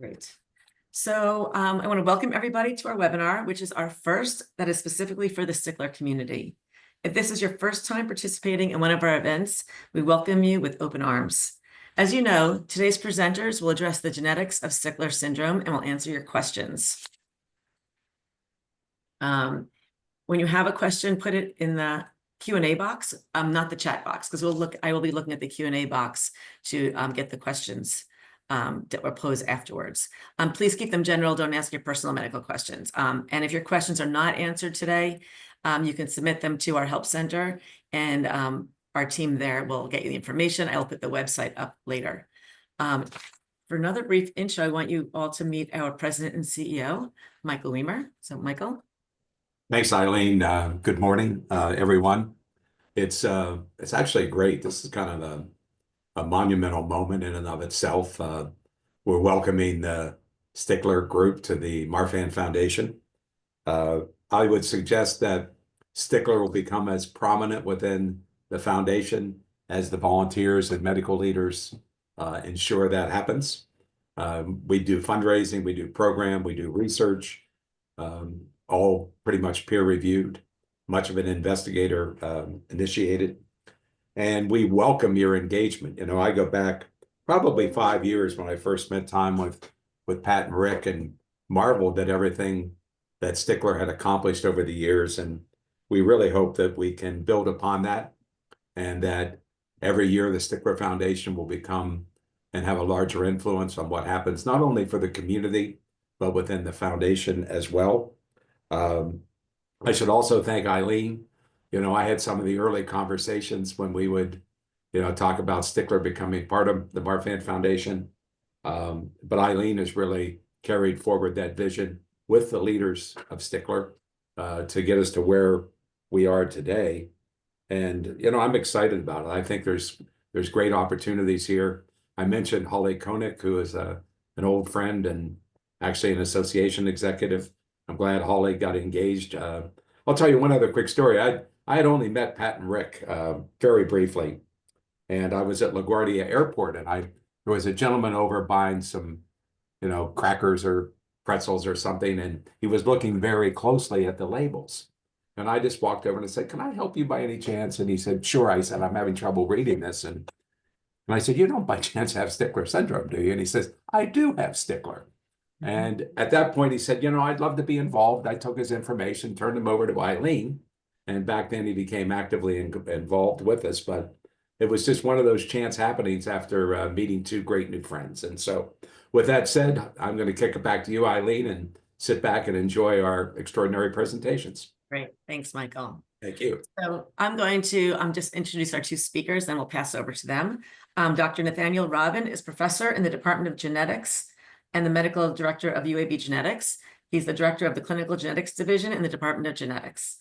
Great. So I want to welcome everybody to our webinar, which is our first that is specifically for the Stickler community. If this is your first time participating in one of our events, we welcome you with open arms. As you know, today's presenters will address the genetics of Stickler syndrome and will answer your questions. When you have a question, put it in the Q&A box, not the chat box, because I will be looking at the Q&A box to get the questions that were posed afterwards. Please keep them general. Don't ask your personal medical questions. And if your questions are not answered today, you can submit them to our help center, and our team there will get you the information. I'll put the website up later. For another brief intro, I want you all to meet our president and CEO, Michael Weimer. So, Michael. Thanks, Eileen. Good morning, everyone. It's actually great. This is kind of a monumental moment in and of itself. We're welcoming the Stickler group to the Marfan Foundation. I would suggest that Stickler will become as prominent within the foundation as the volunteers and medical leaders ensure that happens. We do fundraising, we do program, we do research, all pretty much peer-reviewed, much of it investigator initiated. And we welcome your engagement. You know, I go back probably 5 years when I first spent time with Pat and Rick and marveled at everything that Stickler had accomplished over the years. And we really hope that we can build upon that, and that every year the Stickler Foundation will become and have a larger influence on what happens, not only for the community, but within the foundation as well. I should also thank Eileen. You know, I had some of the early conversations when we would, talk about Stickler becoming part of the Marfan Foundation. But Eileen has really carried forward that vision with the leaders of Stickler to get us to where we are today. And, I'm excited about it. I think there's great opportunities here. I mentioned Holly Koenig, who is an old friend and actually an association executive. I'm glad Holly got engaged. I'll tell you one other quick story. I had only met Pat and Rick very briefly, and I was at LaGuardia Airport, and there was a gentleman over buying some, crackers or pretzels or something, and he was looking very closely at the labels. And I just walked over and I said, "Can I help you by any chance?" And he said, "Sure." I said, "I'm having trouble reading this." And I said, "You don't by chance have Stickler syndrome, do you?" And he says, "I do have Stickler." And at that point, he said, "I'd love to be involved." I took his information, turned him over to Eileen. And back then he became actively involved with us. But it was just one of those chance happenings after meeting two great new friends. And so with that said, I'm going to kick it back to you, Eileen, and sit back and enjoy our extraordinary presentations. Great. Thanks, Michael. Thank you. So I'm going to just introduce our two speakers, then we'll pass over to them. Dr. Nathanal Robin is professor in the Department of Genetics and the medical director of UAB Genetics. He's the director of the Clinical Genetics Division in the Department of Genetics.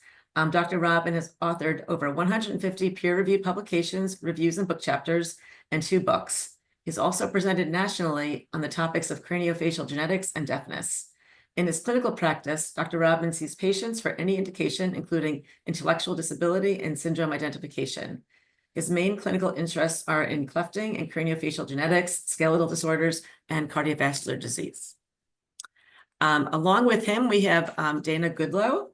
Dr. Robin has authored over 150 peer-reviewed publications, reviews, and book chapters, and 2 books. He's also presented nationally on the topics of craniofacial genetics and deafness. In his clinical practice, Dr. Robin sees patients for any indication, including intellectual disability and syndrome identification. His main clinical interests are in clefting and craniofacial genetics, skeletal disorders, and cardiovascular disease. Along with him, we have Dana Goodloe,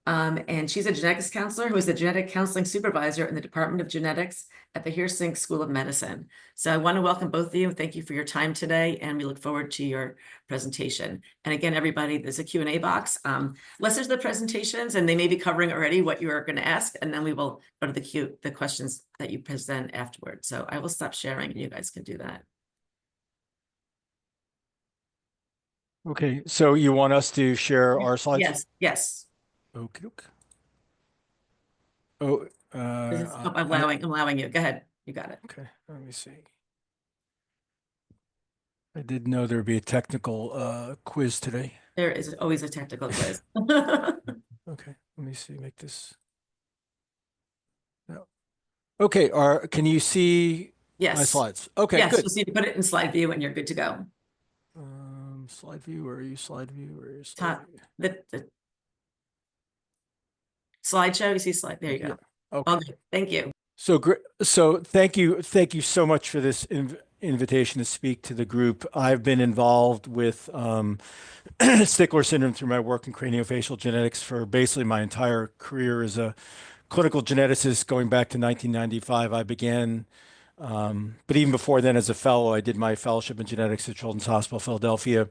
and she's a genetics counselor who is the genetic counseling supervisor in the Department of Genetics at the Heersink School of Medicine. So I want to welcome both of you. Thank you for your time today, and we look forward to your presentation. And again, everybody, there's a Q&A box. Listen to the presentations, and they may be covering already what you are going to ask, and then we will go to the questions that you present afterwards. So I will stop sharing, and you guys can do that. Okay, so you want us to share our slides? Yes, yes. Okay. Oh, I'm allowing you. Go ahead. You got it. Okay, let me see. I didn't know there'd be a technical quiz today. There is always a technical quiz. Okay, let me see. Make this. No. Okay. Can you see my slides? Okay, yes, good. You just need to put it in slide view, and you're good to go. Slide view. Where are you? Slide view. Where are you? Slide view? The slideshow. You see slide. There you go. Yeah. Okay. Thank you. So great. So thank you so much for this invitation to speak to the group. I've been involved with Stickler syndrome through my work in craniofacial genetics for basically my entire career as a clinical geneticist going back to 1995. I began, but even before then, as a fellow, I did my fellowship in genetics at Children's Hospital, Philadelphia,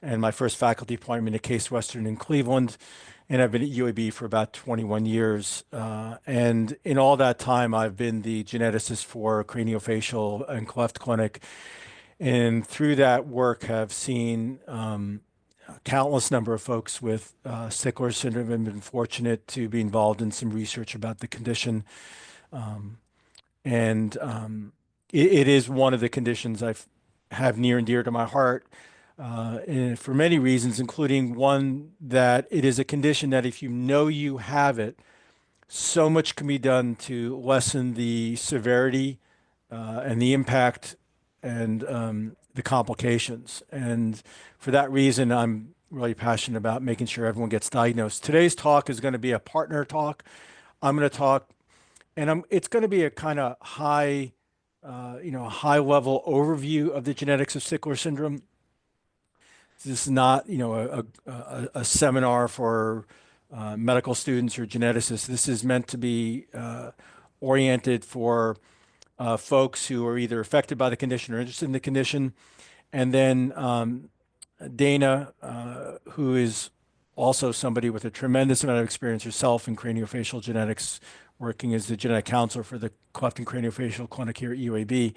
and my first faculty appointment at Case Western in Cleveland. And I've been at UAB for about 21 years. And in all that time, I've been the geneticist for Craniofacial and Cleft Clinic. And through that work, have seen countless number of folks with Stickler syndrome and been fortunate to be involved in some research about the condition. It is one of the conditions I have near and dear to my heart. And for many reasons, including one that it is a condition that if you know you have it, so much can be done to lessen the severity and the impact and the complications. And for that reason, I'm really passionate about making sure everyone gets diagnosed. Today's talk is going to be a partner talk. I'm going to talk, and it's going to be a kind of high, high level overview of the genetics of Stickler syndrome. This is not, a seminar for medical students or geneticists. This is meant to be oriented for folks who are either affected by the condition or interested in the condition. And then Dana, who is also somebody with a tremendous amount of experience herself in craniofacial genetics, working as the genetic counselor for the Cleft and Craniofacial Clinic here at UAB.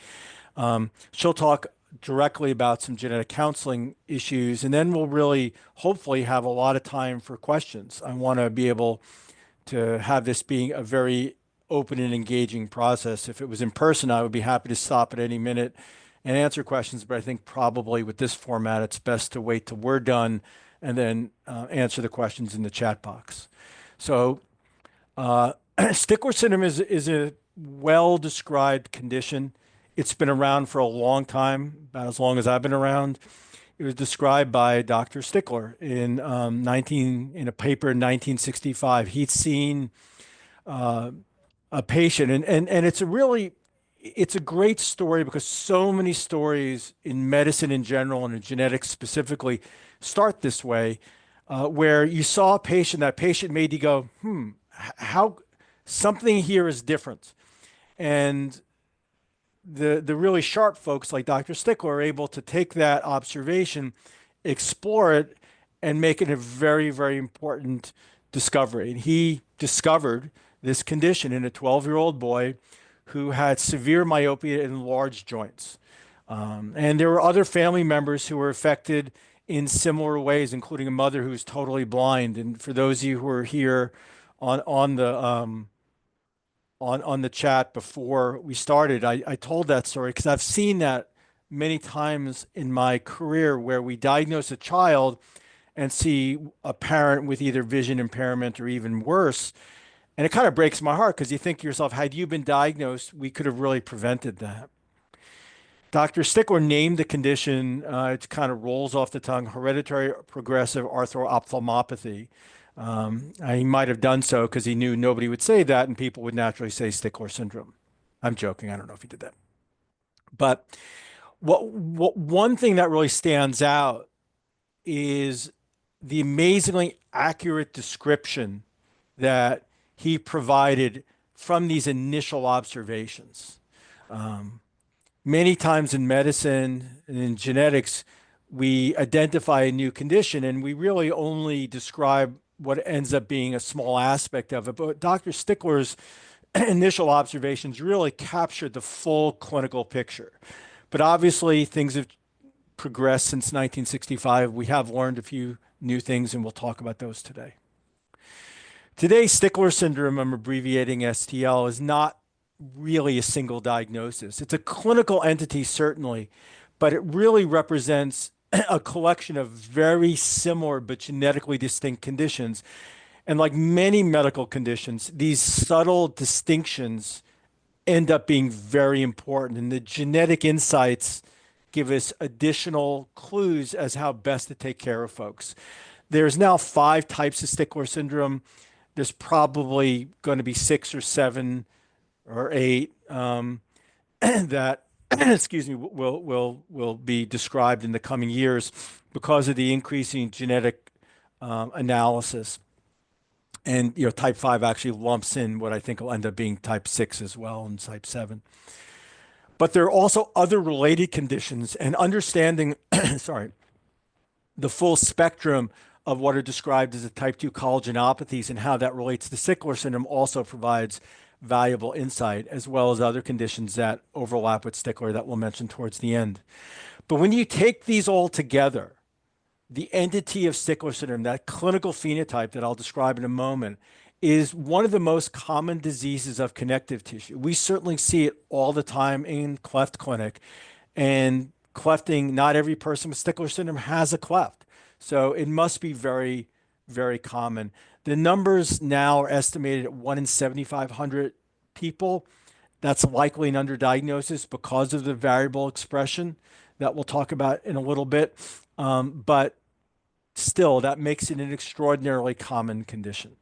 She'll talk directly about some genetic counseling issues, and then we'll really hopefully have a lot of time for questions. I want to be able to have this being a very open and engaging process. If it was in person, I would be happy to stop at any minute and answer questions, but I think probably with this format, it's best to wait till we're done and then answer the questions in the chat box. So Stickler syndrome is a well-described condition. It's been around for a long time, about as long as I've been around. It was described by Dr. Stickler in a paper in 1965. He'd seen a patient, and it's a great story because so many stories in medicine in general and in genetics specifically start this way, where you saw a patient, that patient made you go, how something here is different. And the really sharp folks like Dr. Stickler are able to take that observation, explore it, and make it a very, very important discovery. And he discovered this condition in a 12-year-old boy who had severe myopia in large joints. And there were other family members who were affected in similar ways, including a mother who's totally blind. And for those of you who are here on the chat before we started, I told that story because I've seen that many times in my career where we diagnose a child and see a parent with either vision impairment or even worse. And it kind of breaks my heart because you think to yourself, had you been diagnosed, we could have really prevented that. Dr. Stickler named the condition, it kind of rolls off the tongue, hereditary progressive arthro-ophthalmopathy. He might have done so because he knew nobody would say that and people would naturally say Stickler syndrome. I'm joking. I don't know if he did that. But one thing that really stands out is the amazingly accurate description that he provided from these initial observations. Many times in medicine and in genetics, we identify a new condition and we really only describe what ends up being a small aspect of it. But Dr. Stickler's initial observations really captured the full clinical picture. But obviously, things have progressed since 1965. We have learned a few new things, and we'll talk about those today. Today, Stickler syndrome, I'm abbreviating STL, is not really a single diagnosis. It's a clinical entity, certainly, but it really represents a collection of very similar but genetically distinct conditions. And like many medical conditions, these subtle distinctions end up being very important. And the genetic insights give us additional clues as how best to take care of folks. There's now 5 types of Stickler syndrome. There's probably going to be 6 or 7 or 8 that excuse me, will be described in the coming years because of the increasing genetic analysis. And type 5 actually lumps in what I think will end up being type 6 as well, and type 7. But there are also other related conditions, and understanding, sorry, the full spectrum of what are described as the type 2 collagenopathies and how that relates to Stickler syndrome also provides valuable insight, as well as other conditions that overlap with Stickler that we'll mention towards the end. But when you take these all together, the entity of Stickler syndrome, that clinical phenotype that I'll describe in a moment, is one of the most common diseases of connective tissue. We certainly see it all the time in cleft clinic, and clefting, not every person with Stickler syndrome has a cleft. So it must be very, very common. The numbers now are estimated at 1 in 7,500 people. That's likely an underdiagnosis because of the variable expression that we'll talk about in a little bit. But still, that makes it an extraordinarily common condition.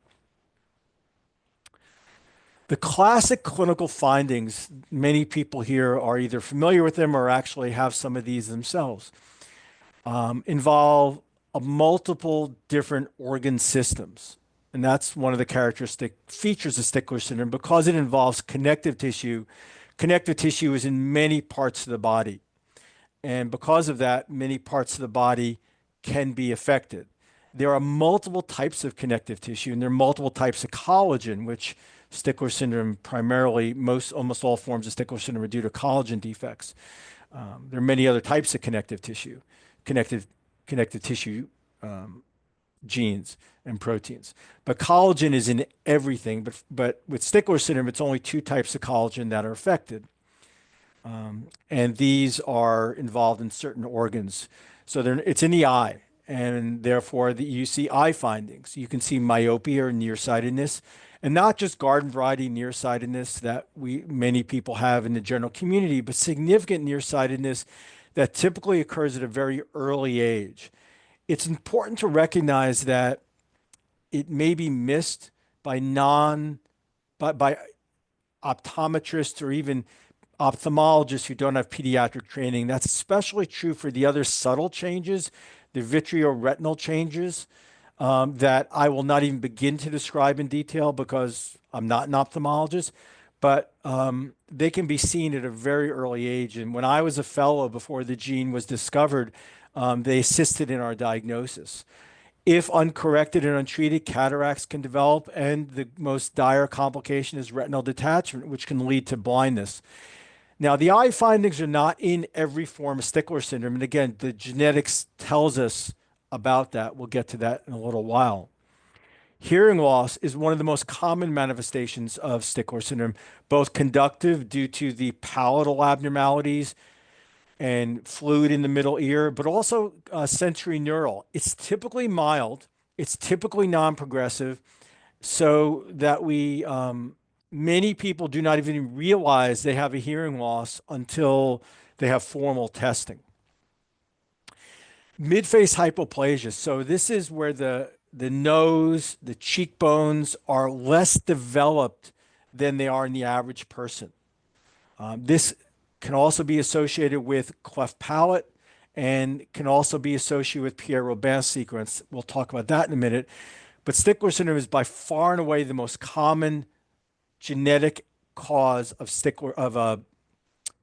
The classic clinical findings, many people here are either familiar with them or actually have some of these themselves, involve multiple different organ systems. And that's one of the characteristic features of Stickler syndrome because it involves connective tissue. Connective tissue is in many parts of the body. And because of that, many parts of the body can be affected. There are multiple types of connective tissue, and there are multiple types of collagen, which Stickler syndrome primarily, almost all forms of Stickler syndrome are due to collagen defects. There are many other types of connective tissue genes and proteins. But collagen is in everything, but with Stickler syndrome, it's only 2 types of collagen that are affected. And these are involved in certain organs. So it's in the eye, and therefore you see eye findings. You can see myopia or nearsightedness, and not just garden variety nearsightedness that many people have in the general community, but significant nearsightedness that typically occurs at a very early age. It's important to recognize that it may be missed by optometrists or even ophthalmologists who don't have pediatric training. That's especially true for the other subtle changes, the vitreoretinal changes, that I will not even begin to describe in detail because I'm not an ophthalmologist, but they can be seen at a very early age. And when I was a fellow before the gene was discovered, they assisted in our diagnosis. If uncorrected and untreated, cataracts can develop, and the most dire complication is retinal detachment, which can lead to blindness. Now, the eye findings are not in every form of Stickler syndrome. And again, the genetics tells us about that. We'll get to that in a little while. Hearing loss is one of the most common manifestations of Stickler syndrome, both conductive due to the palatal abnormalities and fluid in the middle ear, but also sensory neural. It's typically mild. It's typically non-progressive, so that many people do not even realize they have a hearing loss until they have formal testing. Midface hypoplasia. So this is where the nose, the cheekbones are less developed than they are in the average person. This can also be associated with cleft palate and can also be associated with Pierre-Robin sequence. We'll talk about that in a minute. But Stickler syndrome is by far and away the most common genetic cause of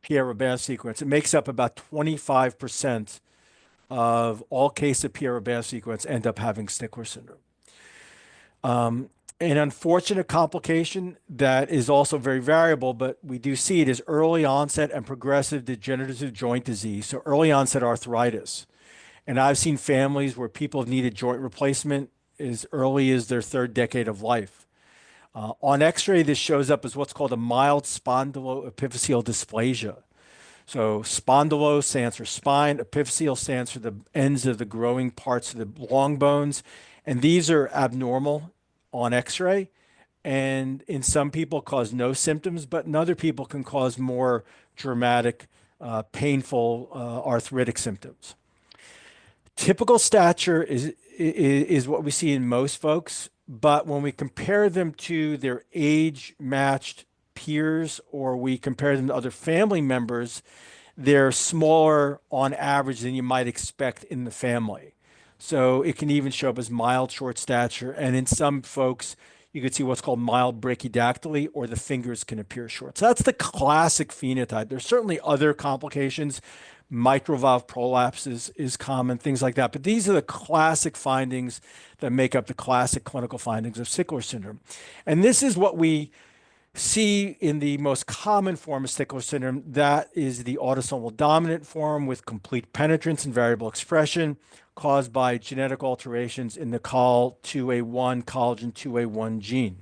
Pierre-Robin sequence. It makes up about 25% of all cases of Pierre-Robin sequence end up having Stickler syndrome. An unfortunate complication that is also very variable, but we do see it, is early onset and progressive degenerative joint disease. So early onset arthritis. And I've seen families where people have needed joint replacement as early as their 3rd decade of life. On X-ray, this shows up as what's called a mild spondyloepiphyseal dysplasia. So spondylo stands for spine, epiphyseal stands for the ends of the growing parts of the long bones. And these are abnormal on X-ray, and in some people cause no symptoms, but in other people can cause more dramatic, painful arthritic symptoms. Typical stature is what we see in most folks, but when we compare them to their age-matched peers or we compare them to other family members, they're smaller on average than you might expect in the family. So it can even show up as mild short stature. And in some folks, you could see what's called mild brachydactyly, or the fingers can appear short. So that's the classic phenotype. There's certainly other complications. Mitral valve prolapse is common, things like that. But these are the classic findings that make up the classic clinical findings of Stickler syndrome. And this is what we see in the most common form of Stickler syndrome. That is the autosomal dominant form with complete penetrance and variable expression caused by genetic alterations in the COL2A1, collagen 2A1 gene.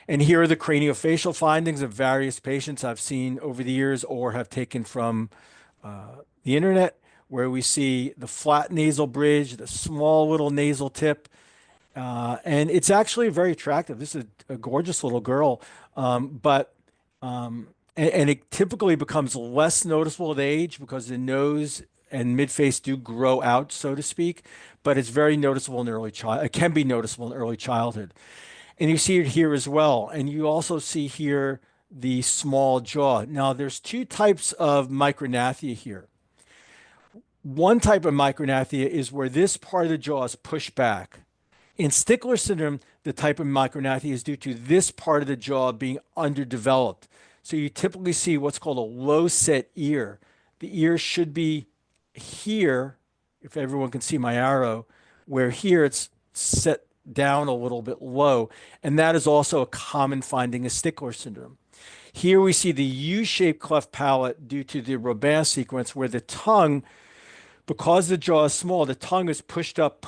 And here are the craniofacial findings of various patients I've seen over the years or have taken from the internet, where we see the flat nasal bridge, the small little nasal tip, and it's actually very attractive. This is a gorgeous little girl, and it typically becomes less noticeable with age because the nose and midface do grow out, so to speak, but it's very noticeable in early child. It can be noticeable in early childhood. And you see it here as well. And you also see here the small jaw. Now, there's two types of micrognathia here. One type of micrognathia is where this part of the jaw is pushed back. In Stickler syndrome, the type of micrognathia is due to this part of the jaw being underdeveloped. So you typically see what's called a low set ear. The ear should be here, if everyone can see my arrow, where here it's set down a little bit low. And that is also a common finding of Stickler syndrome. Here we see the U-shaped cleft palate due to the Robin sequence, where the tongue, because the jaw is small, the tongue is pushed up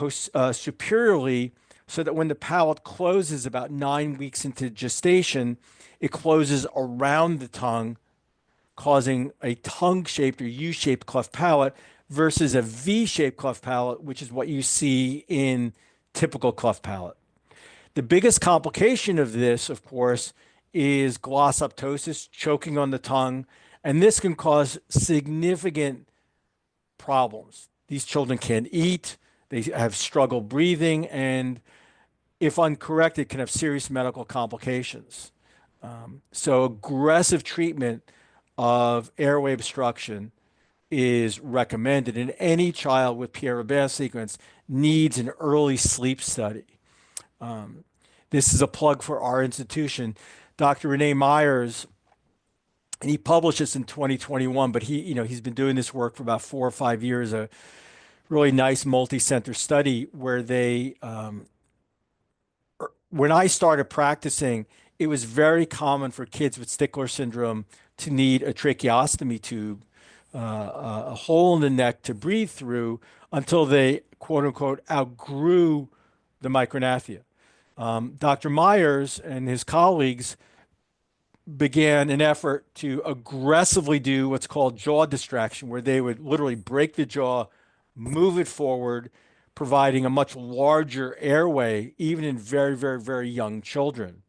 superiorly, so that when the palate closes about 9 weeks into gestation, it closes around the tongue, causing a tongue-shaped or U-shaped cleft palate versus a V-shaped cleft palate, which is what you see in typical cleft palate. The biggest complication of this, of course, is glossoptosis, choking on the tongue, and this can cause significant problems. These children can't eat, they have struggle breathing, and if uncorrected, can have serious medical complications. So aggressive treatment of airway obstruction is recommended, and any child with Pierre-Robin sequence needs an early sleep study. This is a plug for our institution. Dr. Renee Myers, and he published this in 2021, but he's been doing this work for about 4 or 5 years, a really nice multi-center study where when I started practicing, it was very common for kids with Stickler syndrome to need a tracheostomy tube, a hole in the neck to breathe through, until they, quote unquote, outgrew the micrognathia. Dr. Myers and his colleagues began an effort to aggressively do what's called jaw distraction, where they would literally break the jaw, move it forward, providing a much larger airway, even in very, very, very young children.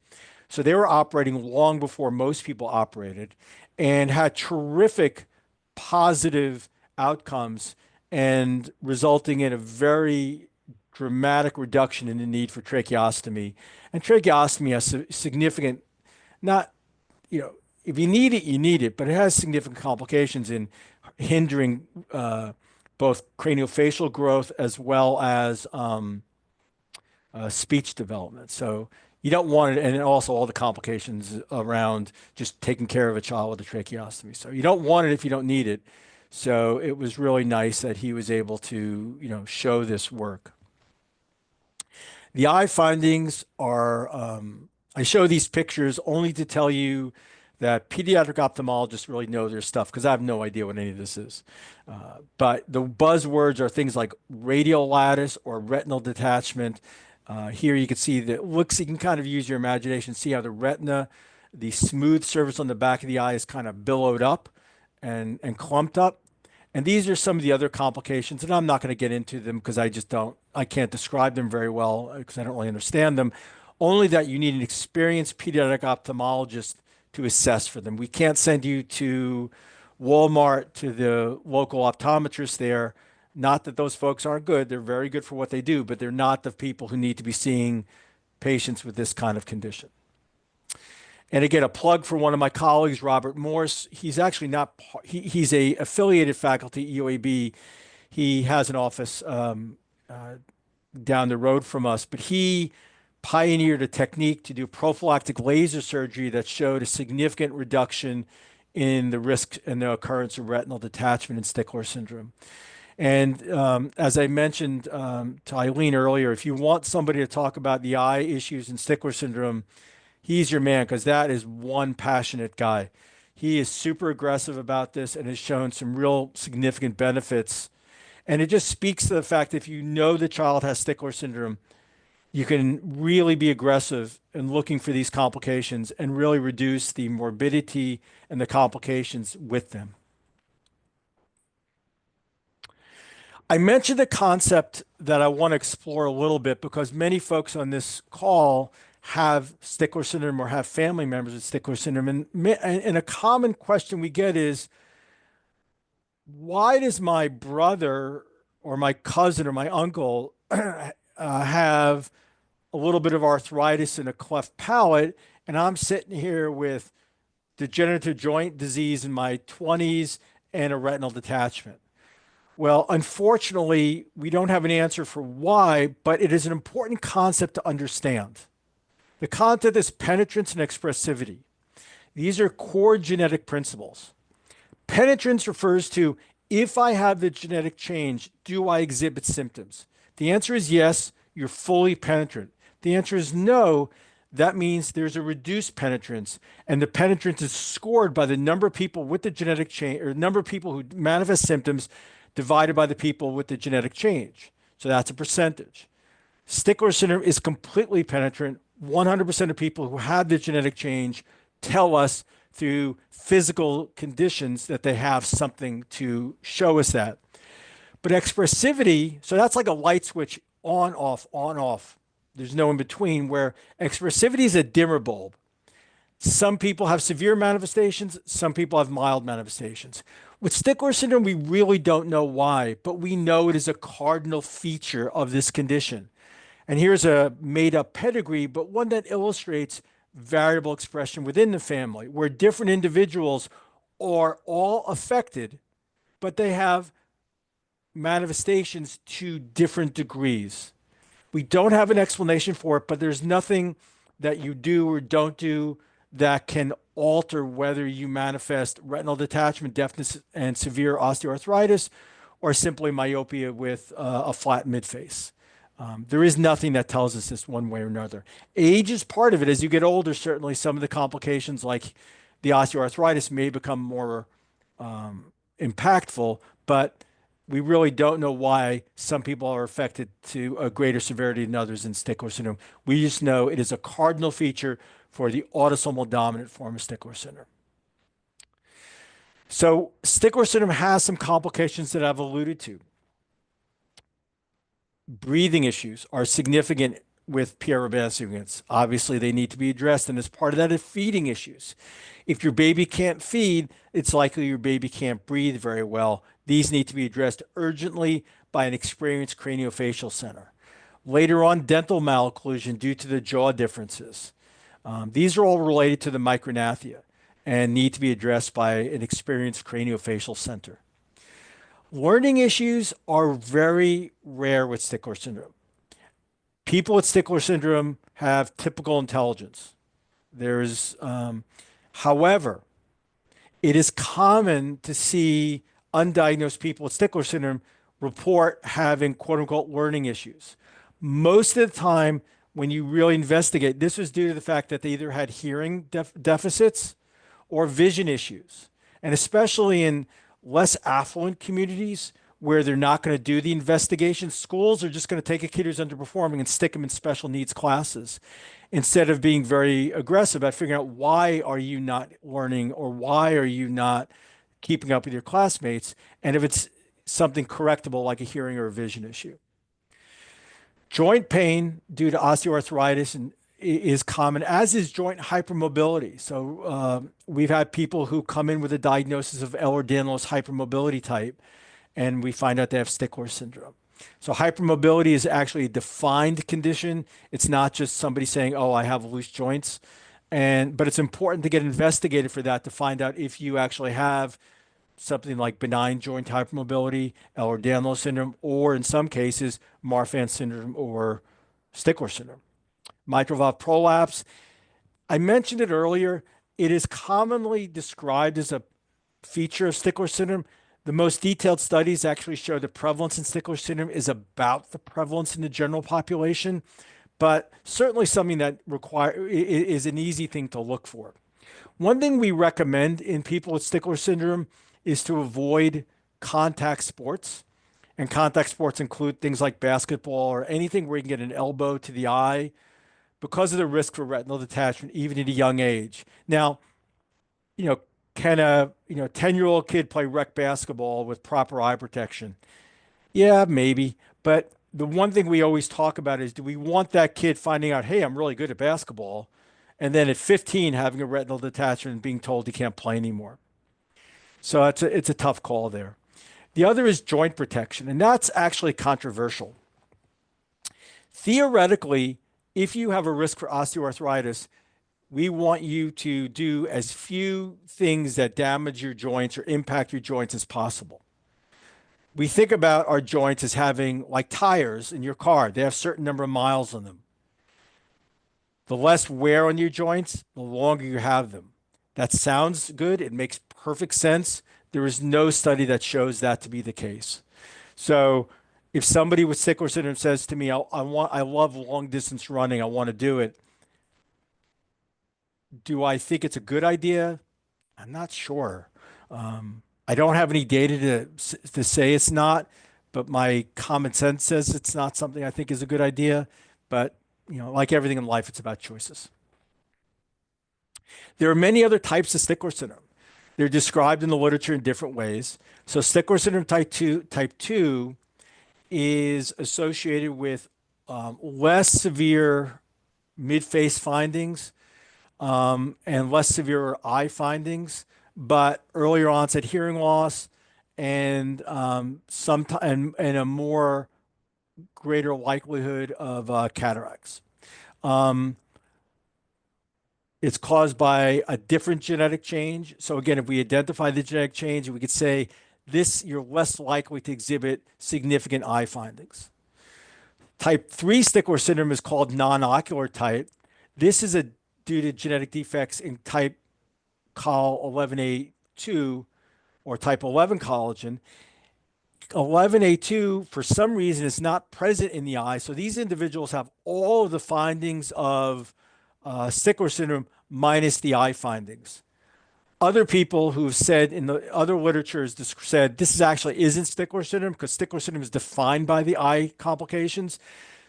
So they were operating long before most people operated and had terrific positive outcomes, and resulting in a very dramatic reduction in the need for tracheostomy. And tracheostomy has significant, not, if you need it, you need it, but it has significant complications in hindering both craniofacial growth as well as speech development. So you don't want it, and also all the complications around just taking care of a child with a tracheostomy. So you don't want it if you don't need it. So it was really nice that he was able to, show this work. The eye findings are, I show these pictures only to tell you that pediatric ophthalmologists really know their stuff, because I have no idea what any of this is. But the buzzwords are things like radial lattice or retinal detachment. Here you can see that you can kind of use your imagination, see how the retina, the smooth surface on the back of the eye is kind of billowed up and clumped up. And these are some of the other complications, and I'm not going to get into them because I can't describe them very well because I don't really understand them. Only that you need an experienced pediatric ophthalmologist to assess for them. We can't send you to Walmart, to the local optometrist there. Not that those folks aren't good. They're very good for what they do, but they're not the people who need to be seeing patients with this kind of condition. And again, a plug for one of my colleagues, Robert Morse. He's actually not, he's a affiliated faculty at UAB. He has an office uh, down the road from us, but he pioneered a technique to do prophylactic laser surgery that showed a significant reduction in the risk and the occurrence of retinal detachment in Stickler syndrome. And as I mentioned to Eileen earlier, if you want somebody to talk about the eye issues in Stickler syndrome, he's your man, because that is one passionate guy. He is super aggressive about this and has shown some real significant benefits. And it just speaks to the fact that if you know the child has Stickler syndrome, you can really be aggressive in looking for these complications and really reduce the morbidity and the complications with them. I mentioned a concept that I want to explore a little bit because many folks on this call have Stickler syndrome or have family members with Stickler syndrome. And a common question we get is, why does my brother or my cousin or my uncle have a little bit of arthritis and a cleft palate, and I'm sitting here with degenerative joint disease in my 20s and a retinal detachment? Well, unfortunately, we don't have an answer for why, but it is an important concept to understand. The concept is penetrance and expressivity. These are core genetic principles. Penetrance refers to, if I have the genetic change, do I exhibit symptoms? The answer is yes, you're fully penetrant. The answer is no, that means there's a reduced penetrance, and the penetrance is scored by the number of people with the genetic change, or number of people who manifest symptoms divided by the people with the genetic change. So that's a percentage. Stickler syndrome is completely penetrant. 100% of people who have the genetic change tell us through physical conditions that they have something to show us that. But expressivity, so that's like a light switch, on, off, on, off. There's no in between, where expressivity is a dimmer bulb. Some people have severe manifestations, some people have mild manifestations. With Stickler syndrome, we really don't know why, but we know it is a cardinal feature of this condition. And here's a made-up pedigree, but one that illustrates variable expression within the family, where different individuals are all affected, but they have manifestations to different degrees. We don't have an explanation for it, but there's nothing that you do or don't do that can alter whether you manifest retinal detachment, deafness, and severe osteoarthritis, or simply myopia with a flat midface. There is nothing that tells us this one way or another. Age is part of it. As you get older, certainly some of the complications like the osteoarthritis may become more impactful, but we really don't know why some people are affected to a greater severity than others in Stickler syndrome. We just know it is a cardinal feature for the autosomal dominant form of Stickler syndrome. So Stickler syndrome has some complications that I've alluded to. Breathing issues are significant with Pierre Robin units. Obviously, they need to be addressed, and as part of that is feeding issues. If your baby can't feed, it's likely your baby can't breathe very well. These need to be addressed urgently by an experienced craniofacial center. Later on, dental malocclusion due to the jaw differences. These are all related to the micrognathia and need to be addressed by an experienced craniofacial center. Learning issues are very rare with Stickler syndrome. People with Stickler syndrome have typical intelligence. However, it is common to see undiagnosed people with Stickler syndrome report having quote unquote learning issues. Most of the time, when you really investigate, this was due to the fact that they either had hearing deficits or vision issues. And especially in less affluent communities where they're not going to do the investigation, schools are just going to take a kid who's underperforming and stick them in special needs classes instead of being very aggressive at figuring out why are you not learning or why are you not keeping up with your classmates, and if it's something correctable like a hearing or a vision issue. Joint pain due to osteoarthritis is common, as is joint hypermobility. So we've had people who come in with a diagnosis of Ehlers-Danlos hypermobility type, and we find out they have Stickler syndrome. So hypermobility is actually a defined condition. It's not just somebody saying, oh, I have loose joints. But it's important to get investigated for that to find out if you actually have something like benign joint hypermobility, Ehlers-Danlos syndrome, or in some cases, Marfan syndrome or Stickler syndrome. Mitral valve prolapse, I mentioned it earlier. It is commonly described as a feature of Stickler syndrome. The most detailed studies actually show the prevalence in Stickler syndrome is about the prevalence in the general population, but certainly something that is an easy thing to look for. One thing we recommend in people with Stickler syndrome is to avoid contact sports. And contact sports include things like basketball or anything where you can get an elbow to the eye because of the risk for retinal detachment, even at a young age. Now, you know, can a 10-year-old kid play rec basketball with proper eye protection? Yeah, maybe. But the one thing we always talk about is, do we want that kid finding out, hey, I'm really good at basketball, and then at 15 having a retinal detachment and being told he can't play anymore? So it's a tough call there. The other is joint protection, and that's actually controversial. Theoretically, if you have a risk for osteoarthritis, we want you to do as few things that damage your joints or impact your joints as possible. We think about our joints as having, like tires in your car, they have a certain number of miles on them. The less wear on your joints, the longer you have them. That sounds good. It makes perfect sense. There is no study that shows that to be the case. So if somebody with Stickler syndrome says to me, I love long distance running, I want to do it. Do I think it's a good idea? I'm not sure. I don't have any data to say it's not, but my common sense says it's not something I think is a good idea. But, like everything in life, it's about choices. There are many other types of Stickler syndrome. They're described in the literature in different ways. So Stickler syndrome type 2 is associated with less severe mid-face findings and less severe eye findings, but earlier onset hearing loss and and a more greater likelihood of cataracts. It's caused by a different genetic change. So again, if we identify the genetic change, we could say you're less likely to exhibit significant eye findings. Type 3 Stickler syndrome is called non-ocular type. This is due to genetic defects in type col 11A2 or type 11 collagen. 11A2, for some reason, is not present in the eye. So these individuals have all of the findings of Stickler syndrome minus the eye findings. Other people who've said in the other literature said this isn't Stickler syndrome because Stickler syndrome is defined by the eye complications.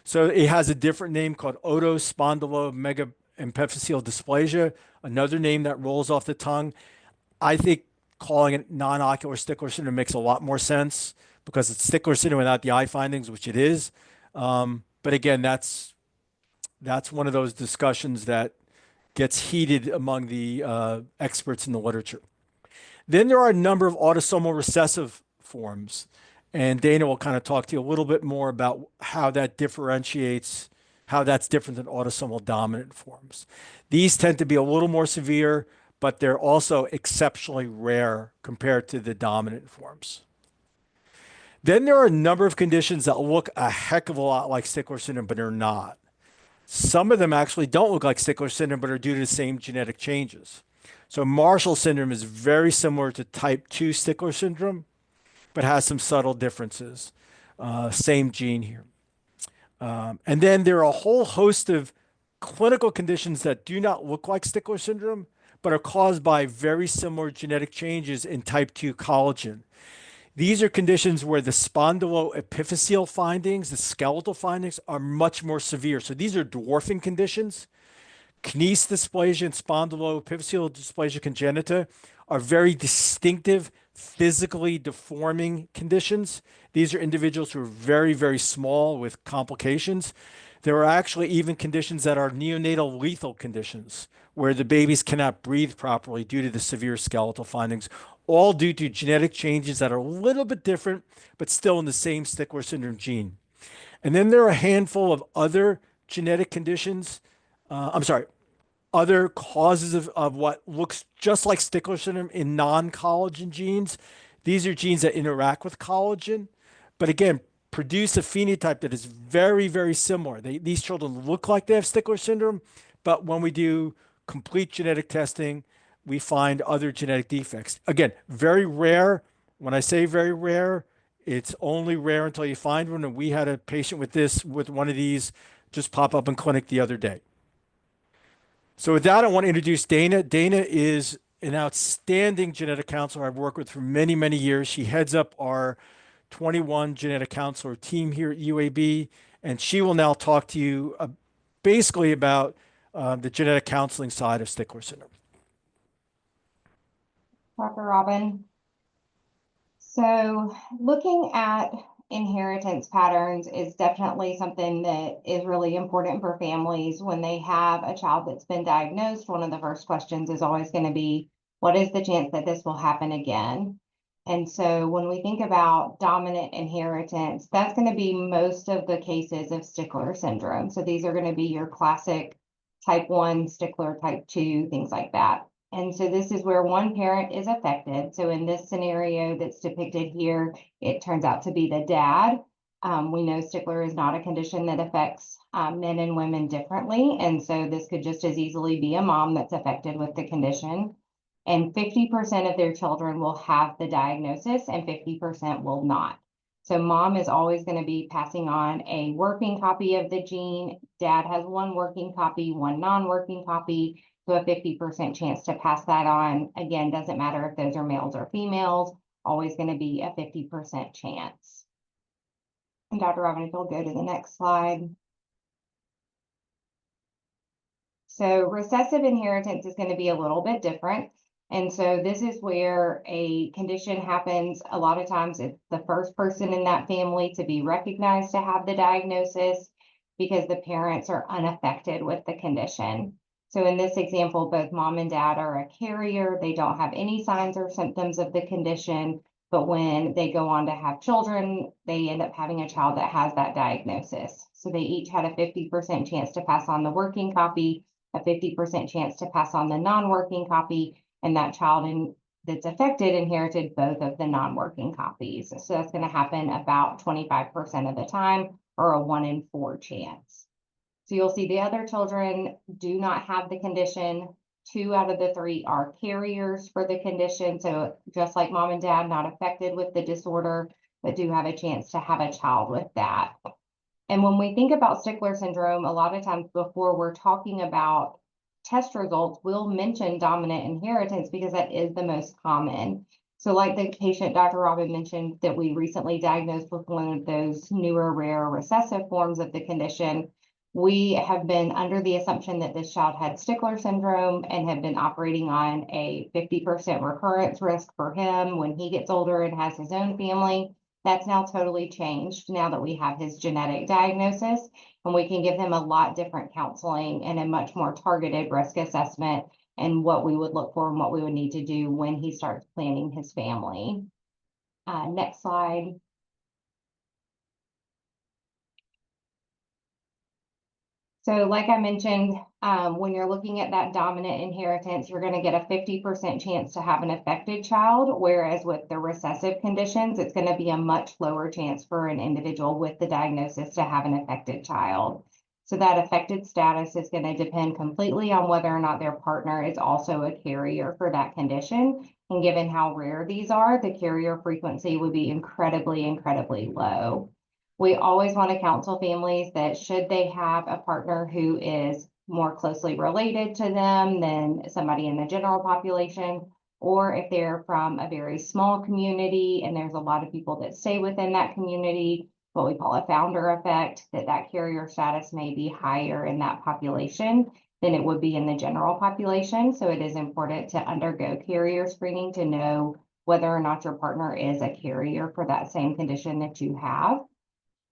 So it has a different name called otospondylomegaepiphyseal dysplasia, another name that rolls off the tongue. I think calling it non-ocular Stickler syndrome makes a lot more sense because it's Stickler syndrome without the eye findings, which it is. But again, that's one of those discussions that gets heated among the experts in the literature. Then there are a number of autosomal recessive forms, and Dana will kind of talk to you a little bit more about how that differentiates, how that's different than autosomal dominant forms. These tend to be a little more severe, but they're also exceptionally rare compared to the dominant forms. Then there are a number of conditions that look a heck of a lot like Stickler syndrome, but are not. Some of them actually don't look like Stickler syndrome, but are due to the same genetic changes. So Marshall syndrome is very similar to type 2 Stickler syndrome, but has some subtle differences. Same gene here. And then there are a whole host of clinical conditions that do not look like Stickler syndrome, but are caused by very similar genetic changes in type 2 collagen. These are conditions where the spondyloepiphyseal findings, the skeletal findings, are much more severe. So these are dwarfing conditions. Knies dysplasia and spondyloepiphyseal dysplasia congenita are very distinctive, physically deforming conditions. These are individuals who are very, very small with complications. There are actually even conditions that are neonatal lethal conditions, where the babies cannot breathe properly due to the severe skeletal findings, all due to genetic changes that are a little bit different, but still in the same Stickler syndrome gene. And then there are a handful of other genetic conditions. other causes of what looks just like Stickler syndrome in non-collagen genes. These are genes that interact with collagen, but again, produce a phenotype that is very, very similar. These children look like they have Stickler syndrome, but when we do complete genetic testing, we find other genetic defects. Again, very rare. When I say very rare, it's only rare until you find one. And we had a patient with one of these just pop up in clinic the other day. So with that, I want to introduce Dana. Dana is an outstanding genetic counselor I've worked with for many, many years. She heads up our 21 genetic counselor team here at UAB, and she will now talk to you basically about the genetic counseling side of Stickler syndrome. Dr. Robin. So looking at inheritance patterns is definitely something that is really important for families. When they have a child that's been diagnosed, one of the first questions is always going to be, what is the chance that this will happen again? And so when we think about dominant inheritance, that's going to be most of the cases of Stickler syndrome. So these are going to be your classic type 1, Stickler type 2, things like that. And so this is where one parent is affected. So in this scenario that's depicted here, it turns out to be the dad. We know Stickler is not a condition that affects men and women differently. And so this could just as easily be a mom that's affected with the condition. And 50% of their children will have the diagnosis and 50% will not. So mom is always going to be passing on a working copy of the gene. Dad has one working copy, one non-working copy. So a 50% chance to pass that on. Again, doesn't matter if those are males or females, always going to be a 50% chance. And Dr. Robin, if you'll go to the next slide. So recessive inheritance is going to be a little bit different. And so this is where a condition happens. A lot of times it's the first person in that family to be recognized to have the diagnosis because the parents are unaffected with the condition. So in this example, both mom and dad are a carrier. They don't have any signs or symptoms of the condition, but when they go on to have children, they end up having a child that has that diagnosis. So they each had a 50% chance to pass on the working copy, a 50% chance to pass on the non-working copy, and that child that's affected inherited both of the non-working copies. So that's going to happen about 25% of the time, or a 1 in 4 chance. So you'll see the other children do not have the condition. 2 out of the 3 are carriers for the condition. So just like mom and dad, not affected with the disorder, but do have a chance to have a child with that. And when we think about Stickler syndrome, a lot of times before we're talking about test results, we'll mention dominant inheritance because that is the most common. So like the patient Dr. Robin mentioned that we recently diagnosed with one of those newer rare recessive forms of the condition, we have been under the assumption that this child had Stickler syndrome and have been operating on a 50% recurrence risk for him when he gets older and has his own family. That's now totally changed now that we have his genetic diagnosis, and we can give him a lot different counseling and a much more targeted risk assessment and what we would look for and what we would need to do when he starts planning his family. Next slide. So like I mentioned, when you're looking at that dominant inheritance, you're going to get a 50% chance to have an affected child, whereas with the recessive conditions, it's going to be a much lower chance for an individual with the diagnosis to have an affected child. So that affected status is going to depend completely on whether or not their partner is also a carrier for that condition. And given how rare these are, the carrier frequency would be incredibly, incredibly low. We always want to counsel families that should they have a partner who is more closely related to them than somebody in the general population, or if they're from a very small community and there's a lot of people that stay within that community, what we call a founder effect, that carrier status may be higher in that population than it would be in the general population. So it is important to undergo carrier screening to know whether or not your partner is a carrier for that same condition that you have.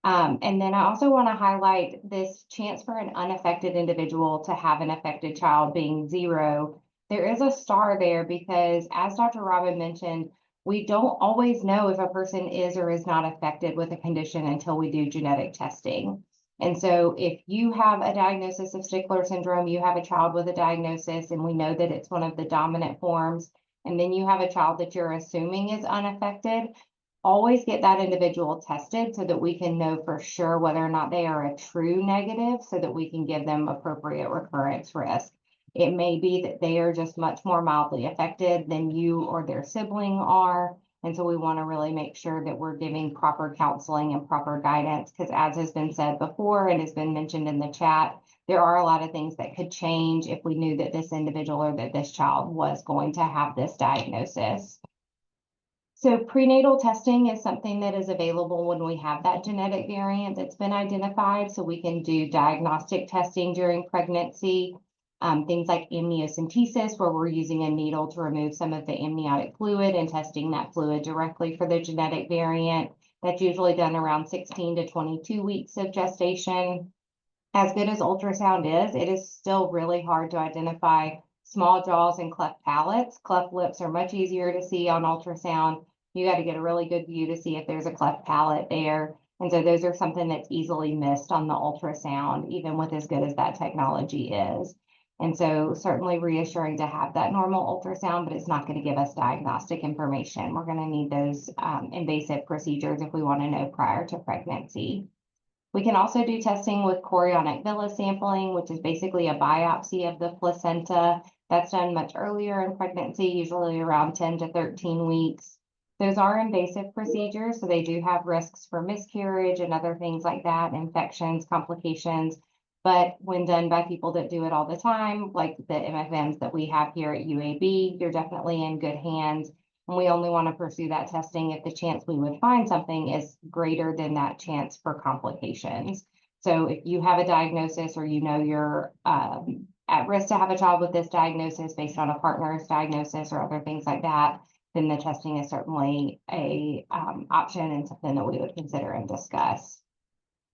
And then I also want to highlight this chance for an unaffected individual to have an affected child being 0. There is a star there because, as Dr. Robin mentioned, we don't always know if a person is or is not affected with a condition until we do genetic testing. And so if you have a diagnosis of Stickler syndrome, you have a child with a diagnosis, and we know that it's one of the dominant forms, and then you have a child that you're assuming is unaffected, always get that individual tested so that we can know for sure whether or not they are a true negative so that we can give them appropriate recurrence risk. It may be that they are just much more mildly affected than you or their sibling are. And so we want to really make sure that we're giving proper counseling and proper guidance, because as has been said before and has been mentioned in the chat, there are a lot of things that could change if we knew that this individual or that this child was going to have this diagnosis. So prenatal testing is something that is available when we have that genetic variant that's been identified. So we can do diagnostic testing during pregnancy. Things like amniocentesis, where we're using a needle to remove some of the amniotic fluid and testing that fluid directly for the genetic variant. That's usually done around 16 to 22 weeks of gestation. As good as ultrasound is, it is still really hard to identify small jaws and cleft palates. Cleft lips are much easier to see on ultrasound. You got to get a really good view to see if there's a cleft palate there. And so those are something that's easily missed on the ultrasound, even with as good as that technology is. And so certainly reassuring to have that normal ultrasound, but it's not going to give us diagnostic information. We're going to need those invasive procedures if we want to know prior to pregnancy. We can also do testing with chorionic villus sampling, which is basically a biopsy of the placenta. That's done much earlier in pregnancy, usually around 10 to 13 weeks. Those are invasive procedures, so they do have risks for miscarriage and other things like that, infections, complications. But when done by people that do it all the time, like the MFMs that we have here at UAB, you're definitely in good hands. And we only want to pursue that testing if the chance we would find something is greater than that chance for complications. So if you have a diagnosis, or you know you're at risk to have a child with this diagnosis based on a partner's diagnosis or other things like that, then the testing is certainly a option and something that we would consider and discuss.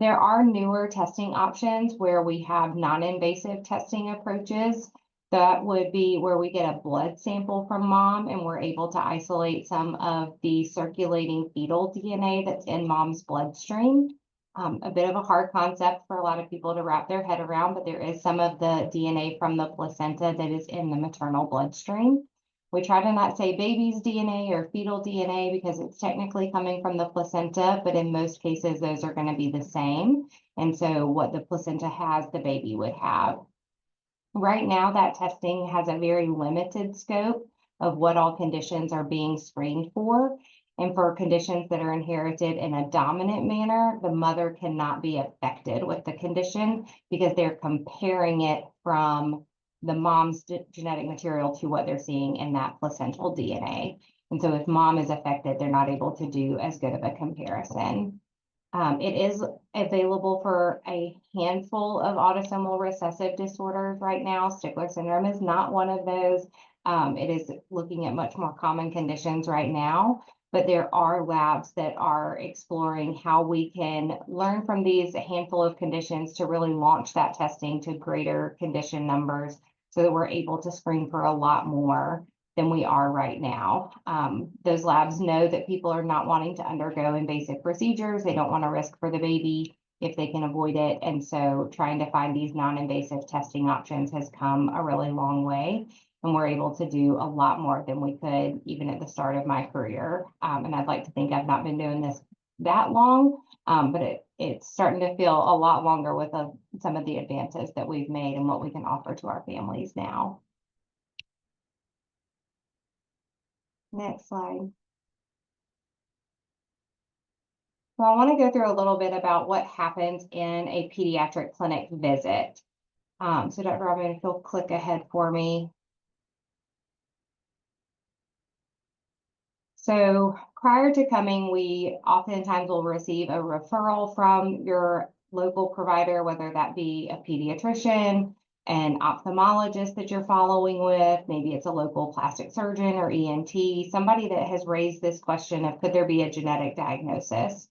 There are newer testing options where we have non-invasive testing approaches. That would be where we get a blood sample from mom and we're able to isolate some of the circulating fetal DNA that's in mom's bloodstream. A bit of a hard concept for a lot of people to wrap their head around, but there is some of the DNA from the placenta that is in the maternal bloodstream. We try to not say baby's DNA or fetal DNA because it's technically coming from the placenta, but in most cases, those are going to be the same. And so what the placenta has, the baby would have. Right now, that testing has a very limited scope of what all conditions are being screened for. And for conditions that are inherited in a dominant manner, the mother cannot be affected with the condition because they're comparing it from the mom's genetic material to what they're seeing in that placental DNA. And so if mom is affected, they're not able to do as good of a comparison. It is available for a handful of autosomal recessive disorders right now. Stickler syndrome is not one of those. It is looking at much more common conditions right now, but there are labs that are exploring how we can learn from these handful of conditions to really launch that testing to greater condition numbers so that we're able to screen for a lot more than we are right now. Those labs know that people are not wanting to undergo invasive procedures. They don't want to risk for the baby if they can avoid it. And so trying to find these non-invasive testing options has come a really long way. And we're able to do a lot more than we could even at the start of my career. And I'd like to think I've not been doing this that long, but it's starting to feel a lot longer with some of the advances that we've made and what we can offer to our families now. Next slide. So I want to go through a little bit about what happens in a pediatric clinic visit. So Dr. Robin, if you'll click ahead for me. So prior to coming, we oftentimes will receive a referral from your local provider, whether that be a pediatrician, an ophthalmologist that you're following with, maybe it's a local plastic surgeon or ENT, somebody that has raised this question of could there be a genetic diagnosis?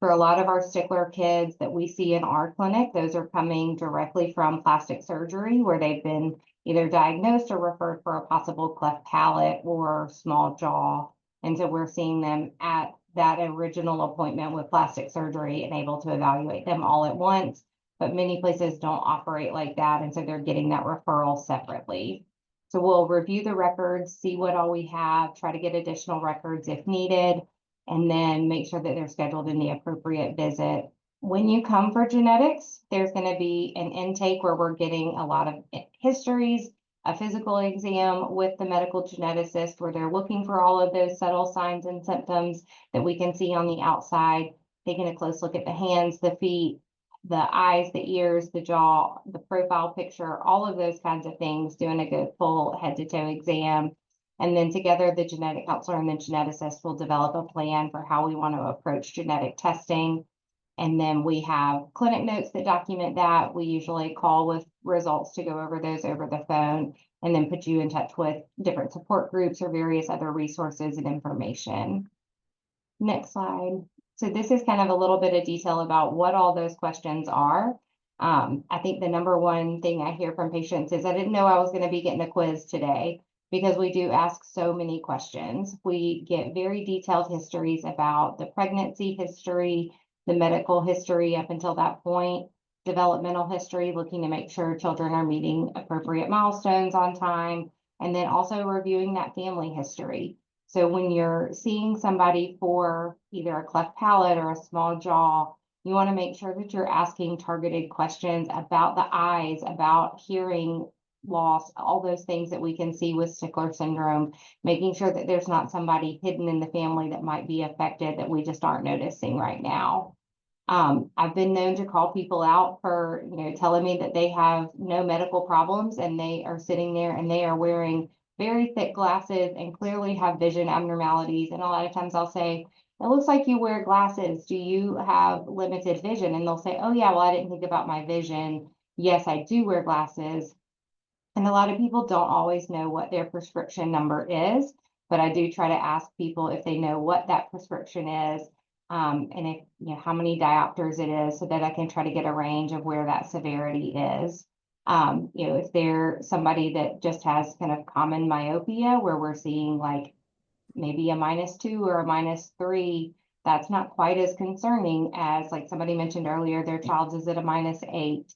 For a lot of our Stickler kids that we see in our clinic, those are coming directly from plastic surgery where they've been either diagnosed or referred for a possible cleft palate or small jaw. And so we're seeing them at that original appointment with plastic surgery and able to evaluate them all at once. but many places don't operate like that. And so they're getting that referral separately. So we'll review the records, see what all we have, try to get additional records if needed, and then make sure that they're scheduled in the appropriate visit. When you come for genetics, there's going to be an intake where we're getting a lot of histories, a physical exam with the medical geneticist where they're looking for all of those subtle signs and symptoms that we can see on the outside, taking a close look at the hands, the feet, the eyes, the ears, the jaw, the profile picture, all of those kinds of things, doing a good full head to toe exam. And then together, the genetic counselor and the geneticist will develop a plan for how we want to approach genetic testing. And then we have clinic notes that document that. We usually call with results to go over those over the phone and then put you in touch with different support groups or various other resources and information. Next slide. So this is kind of a little bit of detail about what all those questions are. I think the number one thing I hear from patients is I didn't know I was going to be getting a quiz today because we do ask so many questions. We get very detailed histories about the pregnancy history, the medical history up until that point, developmental history, looking to make sure children are meeting appropriate milestones on time, and then also reviewing that family history. So when you're seeing somebody for either a cleft palate or a small jaw, you want to make sure that you're asking targeted questions about the eyes, about hearing loss, all those things that we can see with Stickler syndrome, making sure that there's not somebody hidden in the family that might be affected that we just aren't noticing right now. I've been known to call people out for, telling me that they have no medical problems and they are sitting there and they are wearing very thick glasses and clearly have vision abnormalities. And a lot of times I'll say, it looks like you wear glasses. Do you have limited vision? And they'll say, oh yeah, well, I didn't think about my vision. Yes, I do wear glasses. And a lot of people don't always know what their prescription number is, but I do try to ask people if they know what that prescription is. And if, how many diopters it is so that I can try to get a range of where that severity is. If they're somebody that just has kind of common myopia where we're seeing like maybe a -2 or a -3, that's not quite as concerning as like somebody mentioned earlier, their child is at a -8.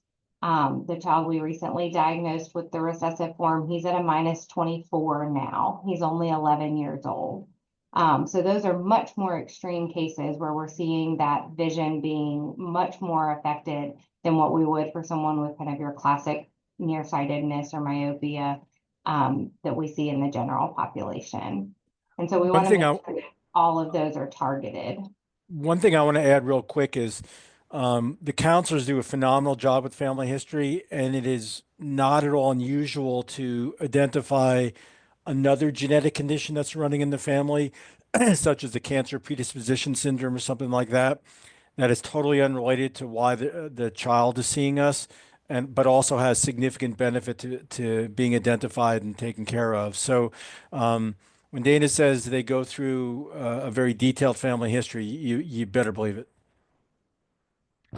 The child we recently diagnosed with the recessive form, he's at a -24 now. He's only 11 years old. So those are much more extreme cases where we're seeing that vision being much more affected than what we would for someone with kind of your classic nearsightedness or myopia that we see in the general population. And so we want to make sure that all of those are targeted. One thing I want to add real quick is the counselors do a phenomenal job with family history, and it is not at all unusual to identify another genetic condition that's running in the family, such as the cancer predisposition syndrome or something like that, that is totally unrelated to why the child is seeing us, but also has significant benefit to being identified and taken care of. So when Dana says they go through a very detailed family history, you better believe it.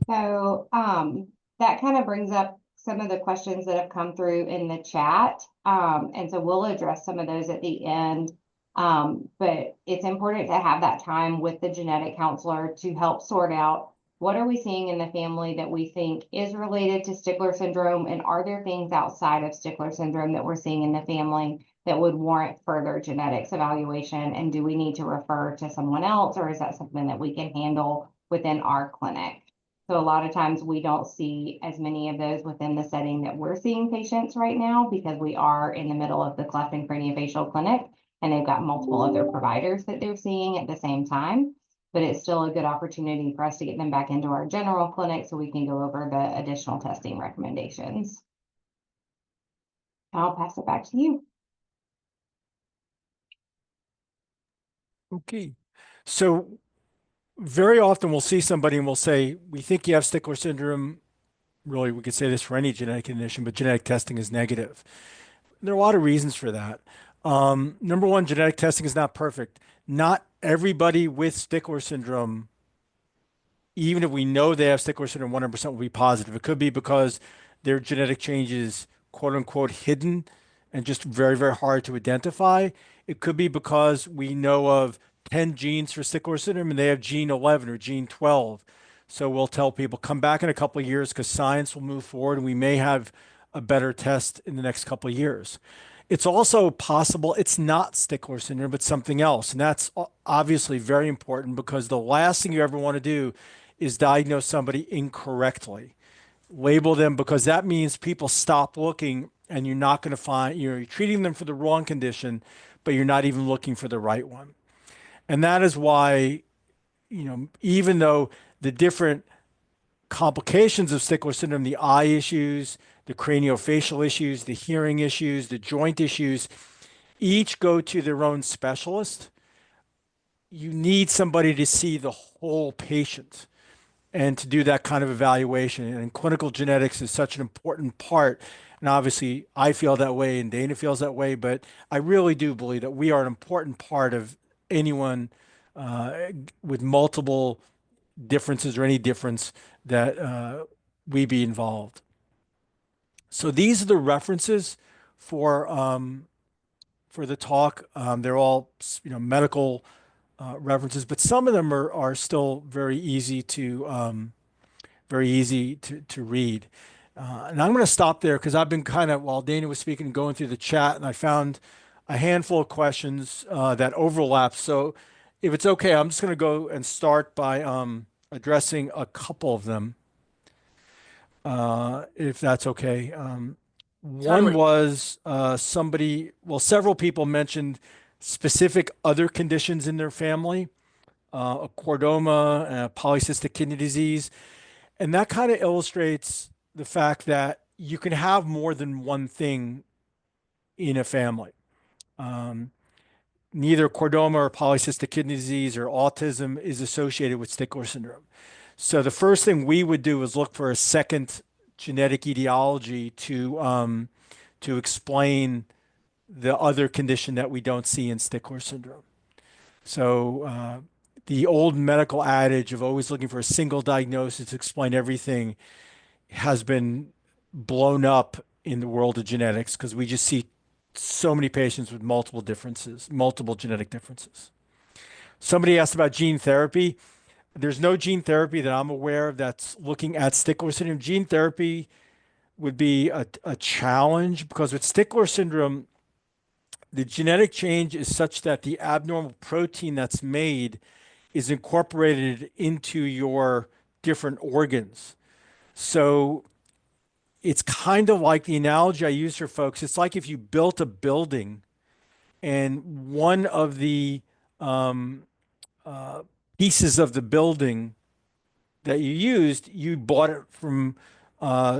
So that kind of brings up some of the questions that have come through in the chat. And so we'll address some of those at the end. But it's important to have that time with the genetic counselor to help sort out what are we seeing in the family that we think is related to Stickler syndrome, and are there things outside of Stickler syndrome that we're seeing in the family that would warrant further genetics evaluation, and do we need to refer to someone else, or is that something that we can handle within our clinic? So a lot of times we don't see as many of those within the setting that we're seeing patients right now because we are in the middle of the cleft and craniofacial clinic and they've got multiple other providers that they're seeing at the same time. But it's still a good opportunity for us to get them back into our general clinic so we can go over the additional testing recommendations. I'll pass it back to you. Okay. So very often we'll see somebody and we'll say, we think you have Stickler syndrome. Really, we could say this for any genetic condition, but genetic testing is negative. There are a lot of reasons for that. Number one, genetic testing is not perfect. Not everybody with Stickler syndrome, even if we know they have Stickler syndrome, 100% will be positive. It could be because their genetic change is quote unquote hidden and just very, very hard to identify. It could be because we know of 10 genes for Stickler syndrome and they have gene 11 or gene 12. So we'll tell people, come back in a couple of years because science will move forward and we may have a better test in the next couple of years. It's also possible it's not Stickler syndrome, but something else. And that's obviously very important because the last thing you ever want to do is diagnose somebody incorrectly. Label them, because that means people stop looking and you're not going to find, you're treating them for the wrong condition, but you're not even looking for the right one. And that is why, even though the different complications of Stickler syndrome, the eye issues, the craniofacial issues, the hearing issues, the joint issues, each go to their own specialist. You need somebody to see the whole patient and to do that kind of evaluation. And clinical genetics is such an important part. And obviously, I feel that way and Dana feels that way, but I really do believe that we are an important part of anyone with multiple differences or any difference that we be involved. So these are the references for the talk. They're all medical references, but some of them are still very easy to read. And I'm going to stop there because I've been while Dana was speaking, going through the chat, and I found a handful of questions that overlap. So if it's okay, I'm just going to go and start by addressing a couple of them, if that's okay. One was several people mentioned specific other conditions in their family, a chordoma, polycystic kidney disease. And that kind of illustrates the fact that you can have more than one thing in a family. Neither chordoma or polycystic kidney disease or autism is associated with Stickler syndrome. So the first thing we would do is look for a second genetic etiology to explain the other condition that we don't see in Stickler syndrome. So the old medical adage of always looking for a single diagnosis to explain everything has been blown up in the world of genetics because we just see so many patients with multiple genetic differences. Somebody asked about gene therapy. There's no gene therapy that I'm aware of that's looking at Stickler syndrome. Gene therapy would be a challenge because with Stickler syndrome, the genetic change is such that the abnormal protein that's made is incorporated into your different organs. So it's kind of like the analogy I use for folks. It's like if you built a building and one of the pieces of the building that you used, you bought it from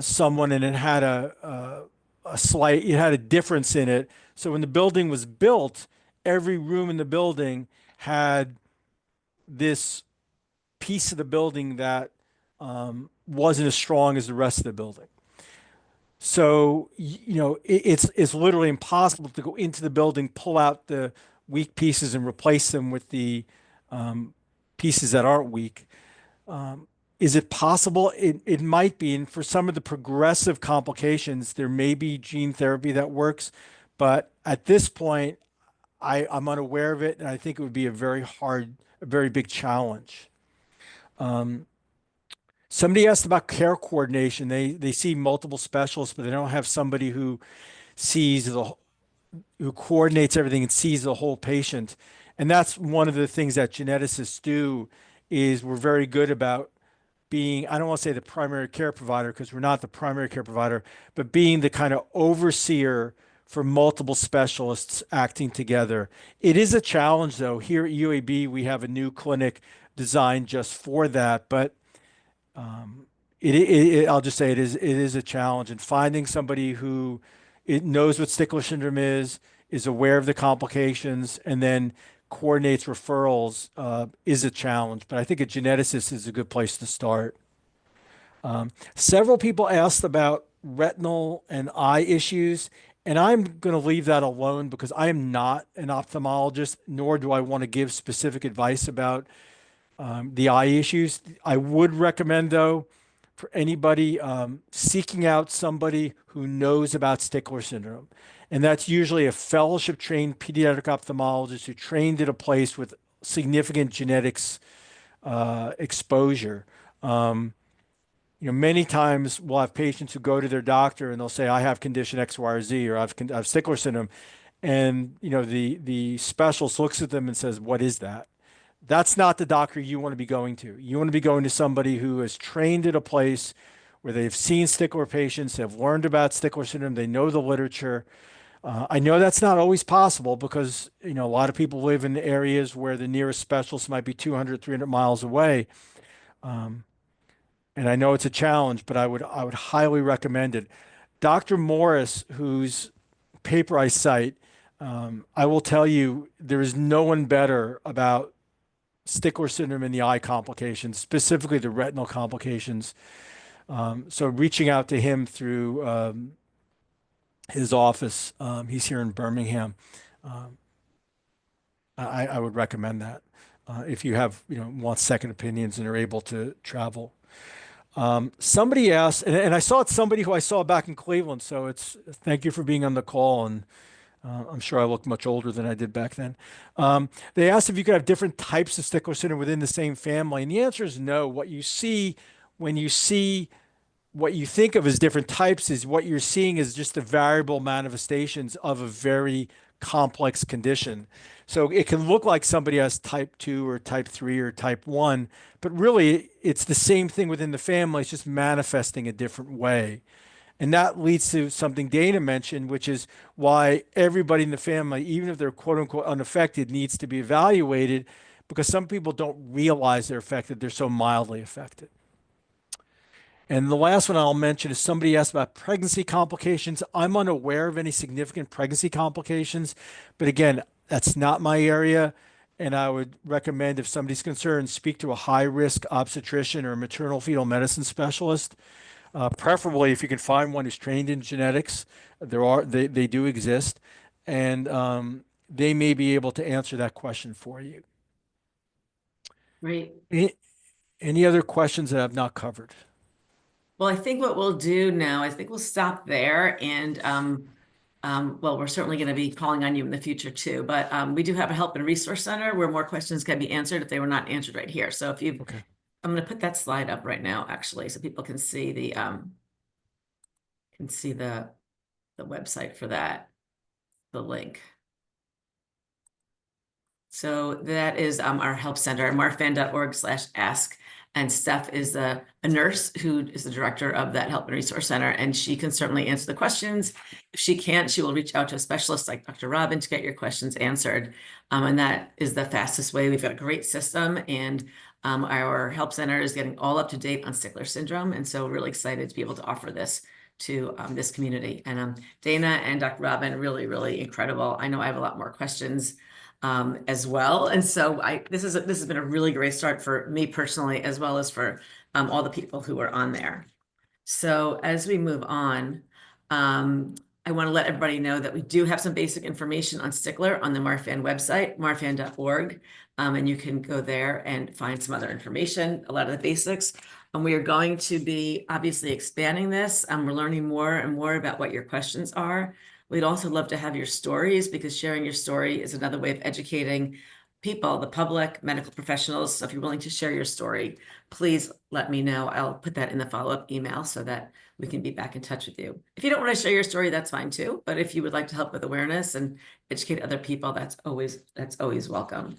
someone and it had it had a difference in it. So when the building was built, every room in the building had this piece of the building that wasn't as strong as the rest of the building. So, it's literally impossible to go into the building, pull out the weak pieces and replace them with the pieces that aren't weak. Is it possible? It might be. And for some of the progressive complications, there may be gene therapy that works. But at this point, I'm unaware of it. And I think it would be a very big challenge. Somebody asked about care coordination. They see multiple specialists, but they don't have somebody who coordinates everything and sees the whole patient. And that's one of the things that geneticists do is we're very good about being, I don't want to say the primary care provider because we're not the primary care provider, but being the kind of overseer for multiple specialists acting together. It is a challenge though. Here at UAB, we have a new clinic designed just for that, but I'll just say it is a challenge, and finding somebody who knows what Stickler syndrome is aware of the complications, and then coordinates referrals is a challenge. But I think a geneticist is a good place to start. Several people asked about retinal and eye issues, and I'm going to leave that alone because I am not an ophthalmologist, nor do I want to give specific advice about the eye issues. I would recommend, though, for anybody seeking out somebody who knows about Stickler syndrome. And that's usually a fellowship-trained pediatric ophthalmologist who trained at a place with significant genetics exposure. Many times we'll have patients who go to their doctor and they'll say, I have condition X, Y, or Z, or I have Stickler syndrome. And, the specialist looks at them and says, what is that? That's not the doctor you want to be going to. You want to be going to somebody who is trained at a place where they've seen Stickler patients, they've learned about Stickler syndrome, they know the literature. I know that's not always possible because, a lot of people live in areas where the nearest specialist might be 200, 300 miles away. And I know it's a challenge, but I would highly recommend it. Dr. Morris, whose paper I cite, I will tell you, there is no one better about Stickler syndrome and the eye complications, specifically the retinal complications. So reaching out to him through his office, he's here in Birmingham. I would recommend that if you have, want second opinions and are able to travel. Somebody asked, and I saw it's somebody who I saw back in Cleveland. So thank you for being on the call. And I'm sure I look much older than I did back then. They asked if you could have different types of Stickler syndrome within the same family. And the answer is no. What you see when you see what you think of as different types is what you're seeing is just the variable manifestations of a very complex condition. So it can look like somebody has type 2 or type 3 or type 1, but really it's the same thing within the family. It's just manifesting a different way. And that leads to something Dana mentioned, which is why everybody in the family, even if they're quote unquote unaffected, needs to be evaluated, because some people don't realize they're affected. They're so mildly affected. And the last one I'll mention is somebody asked about pregnancy complications. I'm unaware of any significant pregnancy complications, but again, that's not my area. And I would recommend, if somebody's concerned, speak to a high-risk obstetrician or a maternal fetal medicine specialist. Preferably if you can find one who's trained in genetics. They do exist, and they may be able to answer that question for you. Great. Any other questions that I've not covered? Well, I think what we'll do now, I think we'll stop there, and well, we're certainly going to be calling on you in the future too, but we do have a help and resource center where more questions can be answered if they were not answered right here. So if you, Okay. I'm going to put that slide up right now, actually, so people can see the website for that, the link. So that is our help center, marfan.org/ask. And Steph is a nurse who is the director of that help and resource center, and she can certainly answer the questions. If she can't, she will reach out to a specialist like Dr. Robin to get your questions answered. And that is the fastest way. We've got a great system, and our help center is getting all up to date on Stickler syndrome. And so really excited to be able to offer this to this community. And Dana and Dr. Robin, really, really incredible. I know I have a lot more questions as well. And so this has been a really great start for me personally, as well as for all the people who are on there. So as we move on, I want to let everybody know that we do have some basic information on Stickler on the Marfan website, marfan.org. And you can go there and find some other information, a lot of the basics. And we are going to be obviously expanding this. We're learning more and more about what your questions are. We'd also love to have your stories, because sharing your story is another way of educating people, the public, medical professionals. So if you're willing to share your story, please let me know. I'll put that in the follow-up email so that we can be back in touch with you. If you don't want to share your story, that's fine too. But if you would like to help with awareness and educate other people, that's always welcome.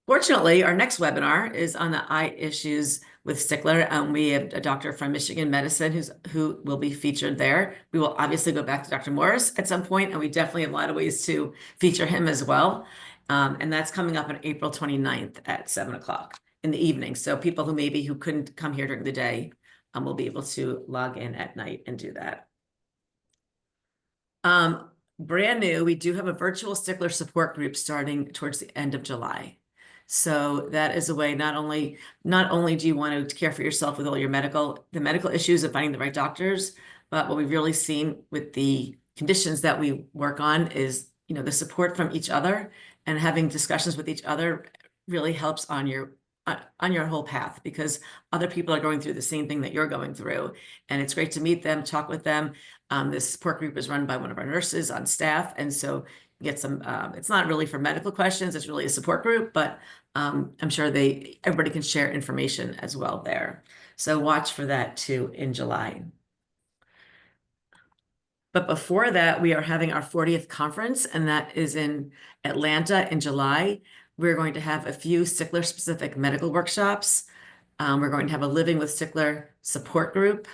Fortunately, our next webinar is on the eye issues with Stickler. We have a doctor from Michigan Medicine who will be featured there. We will obviously go back to Dr. Morris at some point, and we definitely have a lot of ways to feature him as well. And that's coming up on April 29th at 7 o'clock in the evening. So people who couldn't come here during the day will be able to log in at night and do that. Brand new, we do have a virtual Stickler support group starting towards the end of July. So that is a way, not only do you want to care for yourself with all your medical issues of finding the right doctors, but what we've really seen with the conditions that we work on is, the support from each other, and having discussions with each other really helps on your whole path, because other people are going through the same thing that you're going through. And it's great to meet them, talk with them. This support group is run by one of our nurses on staff. And so get some, it's not really for medical questions, it's really a support group, but I'm sure everybody can share information as well there. So watch for that too in July. But before that, we are having our 40th conference, and that is in Atlanta in July. We're going to have a few Stickler specific medical workshops. We're going to have a Living with Stickler support group.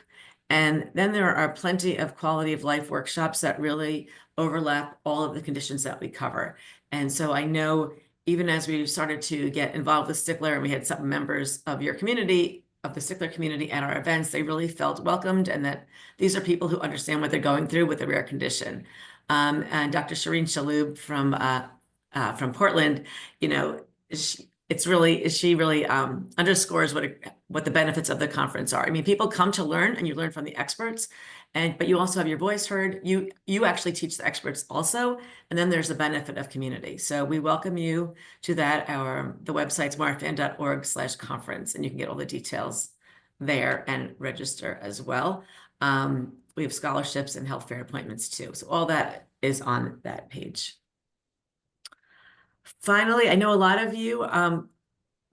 And then there are plenty of quality of life workshops that really overlap all of the conditions that we cover. And so I know even as we started to get involved with Stickler and we had some members of your community, of the Stickler community at our events, they really felt welcomed and that these are people who understand what they're going through with a rare condition. And Dr. Shireen Shaloub from Portland, you know, she really underscores what the benefits of the conference are. I mean, people come to learn and you learn from the experts, but you also have your voice heard. You actually teach the experts also, and then there's the benefit of community. So we welcome you to that. The website's marfan.org/conference, and you can get all the details there and register as well. We have scholarships and health fair appointments too. So all that is on that page. Finally, I know a lot of you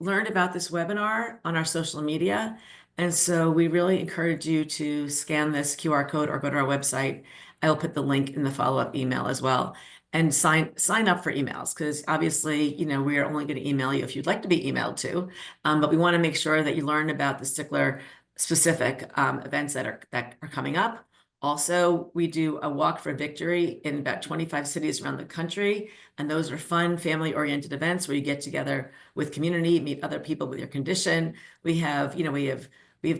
learned about this webinar on our social media. And so we really encourage you to scan this QR code or go to our website. I will put the link in the follow-up email as well. And sign up for emails, because obviously, you know, we are only going to email you if you'd like to be emailed to. But we want to make sure that you learn about the Stickler specific events that are coming up. Also, we do a Walk for Victory in about 25 cities around the country. And those are fun, family-oriented events where you get together with community, meet other people with your condition. We have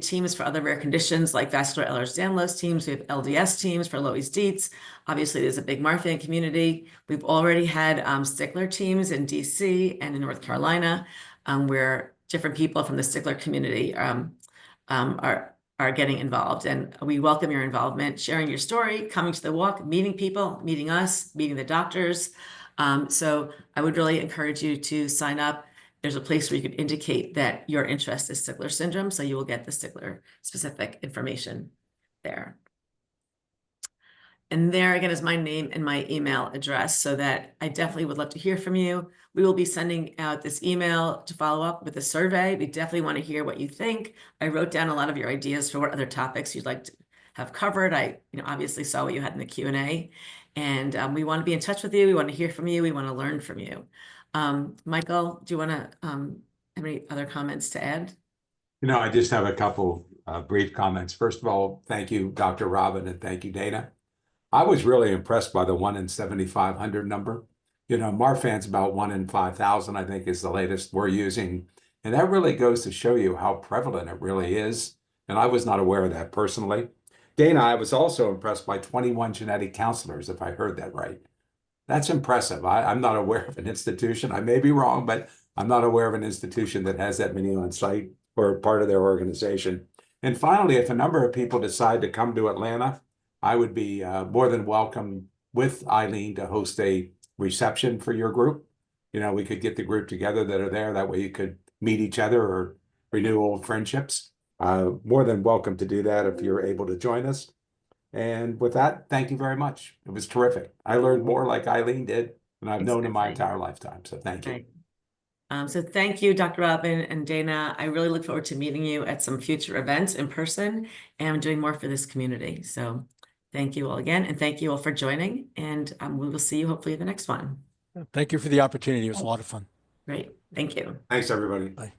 teams for other rare conditions like vascular Ehlers-Danlos teams. We have LDS teams for Loeys-Dietz. Obviously, there's a big Marfan community. We've already had Stickler teams in DC and in North Carolina, where different people from the Stickler community are getting involved. And we welcome your involvement, sharing your story, coming to the walk, meeting people, meeting us, meeting the doctors. So I would really encourage you to sign up. There's a place where you could indicate that your interest is Stickler syndrome, so you will get the Stickler specific information there. And there again is my name and my email address, so that I definitely would love to hear from you. We will be sending out this email to follow up with a survey. We definitely want to hear what you think. I wrote down a lot of your ideas for what other topics you'd like to have covered. I obviously saw what you had in the Q&A, and we want to be in touch with you. We want to hear from you. We want to learn from you. Michael, do you want to have any other comments to add? I just have a couple brief comments. First of all, thank you, Dr. Robin, and thank you, Dana. I was really impressed by the 1 in 7,500 number. Marfan's about 1 in 5,000, I think, is the latest we're using. And that really goes to show you how prevalent it really is. And I was not aware of that personally. Dana, I was also impressed by 21 genetic counselors, if I heard that right. That's impressive. I'm not aware of an institution. I may be wrong, but I'm not aware of an institution that has that many on site or part of their organization. And finally, if a number of people decide to come to Atlanta, I would be more than welcome with Eileen to host a reception for your group. We could get the group together that are there. That way you could meet each other or renew old friendships. More than welcome to do that if you're able to join us. And with that, thank you very much. It was terrific. I learned more like Eileen did than I've known in my entire lifetime. So thank you. So thank you, Dr. Robin and Dana. I really look forward to meeting you at some future events in person and doing more for this community. So thank you all again. And thank you all for joining. And we will see you hopefully in the next one. Thank you for the opportunity. It was a lot of fun. Great. Thank you. Thanks, everybody. Bye.